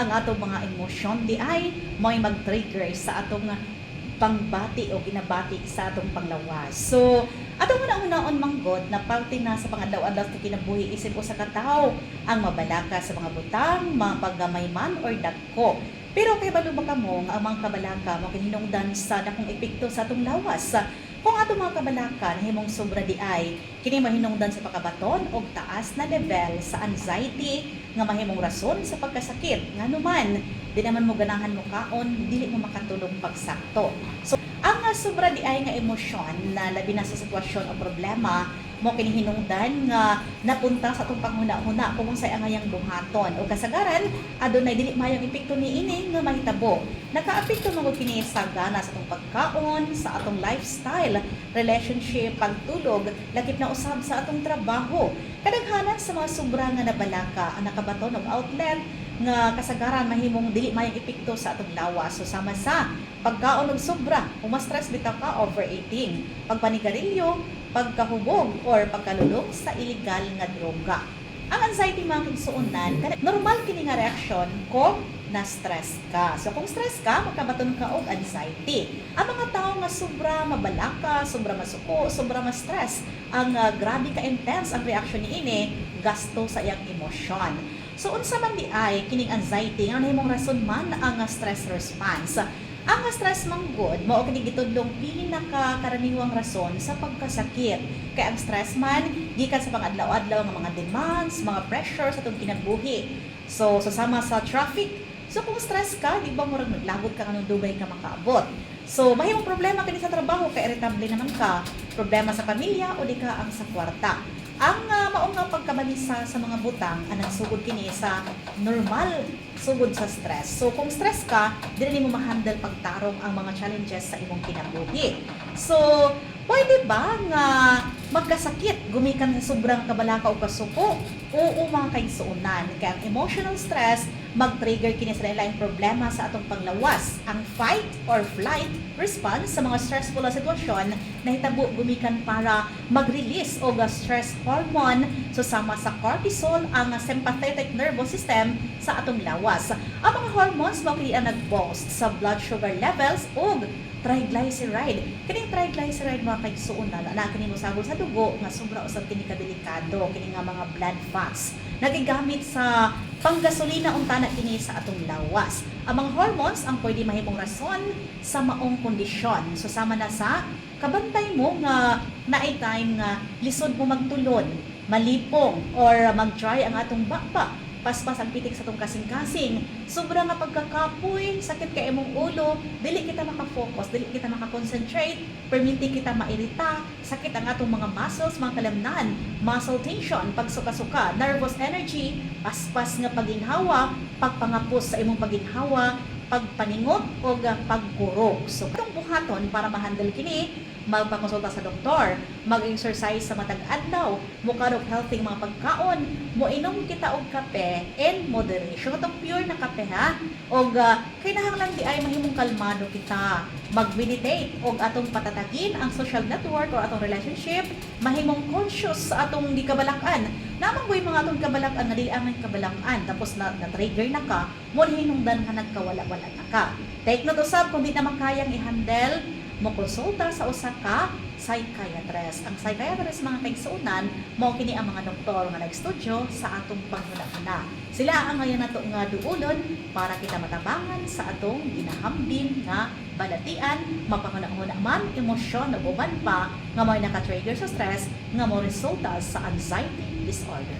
ang atong mga emosyon di ay may mag-trigger sa atong pangbati o ginabati sa atong panglawas. So, atong una-unaon manggod na parte na sa pangadlaw-adlaw sa kinabuhi isip usa ka tawo ang mabalaka sa mga butang, mga paggamay man or dagko. Pero kay balo ba kamo nga ang mga kabalaka mo kinhinungdan sa dakong epekto sa atong lawas. Kung ato mga kabalaka nahimong sobra di ay kini mahinungdan sa pagkabaton og taas na level sa anxiety nga mahimong rason sa pagkasakit nganuman di naman mo ganahan mo kaon dili mo makatulong pagsakto. So ang sobra di ay nga emosyon na labi na sa sitwasyon o problema mo kinihinungdan nga napunta sa atong panghuna-huna kung unsay ang ayang buhaton o kasagaran adunay dili mayang epekto niini nga mahitabo. Nakaapekto man kini sa gana sa atong pagkaon, sa atong lifestyle, relationship, pagtulog, lakip na usab sa atong trabaho. Kadaghanan sa mga sobra nga nabalaka ang nakabaton og outlet nga kasagaran mahimong dili mayang epekto sa atong lawas. So sama sa pagkaon og sobra, kung ma-stress bitaw ka, overeating, pagpanigarilyo, pagkahubog or pagkalulong sa illegal nga droga. Ang anxiety mga kigsuonan, normal kini nga reaksyon kung na-stress ka. So kung stress ka, magkabaton ka og anxiety. Ang mga tao nga sobra mabalaka, sobra masuko, sobra ma-stress, ang grabe ka intense ang reaksyon niini, gasto sa iyang emosyon. So unsa man di ay kining anxiety nga nahimong rason man ang stress response. Ang stress manggod mao kini gitudlong pinakakaraniwang rason sa pagkasakit. Kay ang stress man gikan sa pangadlaw-adlaw nga mga demands, mga pressure sa atong kinabuhi. So sama sa traffic. So kung stress ka, di ba murag naglagot ka kanang dugay ka makaabot. So mahimong problema kini sa trabaho kay irritable naman ka, problema sa pamilya o di ka ang sa kwarta. Ang maong nga pagkabalisa sa mga butang anang sugod kini sa normal sugod sa stress. So kung stress ka, dili mo ma-handle pagtarong ang mga challenges sa imong kinabuhi. So pwede ba nga magkasakit gumikan sa sobrang kabalaka o kasuko? Oo mga kaigsuonan. Kaya ang emotional stress mag-trigger kini sa lain problema sa atong panglawas. Ang fight or flight response sa mga stressful na sitwasyon nahitabo gumikan para mag-release og stress hormone so sama sa cortisol ang sympathetic nervous system sa atong lawas. Ang mga hormones mao kini ang nag-boost sa blood sugar levels ug triglyceride. Kining triglyceride mga kaigsuonan na kini mosagol sa dugo nga sobra usab kini kadelikado kini nga mga blood fats. Nagigamit sa panggasolina unta na kini sa atong lawas. Ang mga hormones ang pwede mahimong rason sa maong kondisyon. So sama na sa kabantay mo nga naay time nga lisod mo magtulon, malipong or mag-dry ang atong bakba. Paspas ang pitik sa itong kasing-kasing. Sobra nga pagkakapoy, sakit ka imong ulo, dili kita makafocus, dili kita makakonsentrate, perminti kita mairita, sakit ang atong mga muscles, mga kalamnan, muscle tension, pagsuka-suka, nervous energy, paspas nga paginhawa, pagpangapos sa imong paginhawa, pagpaningot o pagkurog. So, itong buhaton para ma-handle kini, magpakonsulta sa doktor, mag-exercise sa matag adlaw, mukarog healthy mga pagkaon, moinom kita og kape in moderation. Itong pure na kape ha. Og kinahanglan di ay mahimong kalmado kita. Mag-meditate og atong patatagin ang social network or atong relationship, mahimong conscious sa atong gikabalakan. Namang boy mga atong kabalakan nga dili amay kabalakan tapos na-trigger na ka, mo hinungdan ka nagkawala-wala na ka. Take note usab kung di na makayang i-handle mo konsulta sa usa ka psychiatrist. Ang psychiatrist mga kaigsuonan mao kini ang mga doktor nga nagstudyo sa atong panghuna-huna. Sila ang ngayon nato nga duulon para kita matabangan sa atong ginahambin nga balatian, mapanguna-huna man emosyon ug uban pa nga may naka-trigger sa stress nga mo resulta sa anxiety disorder.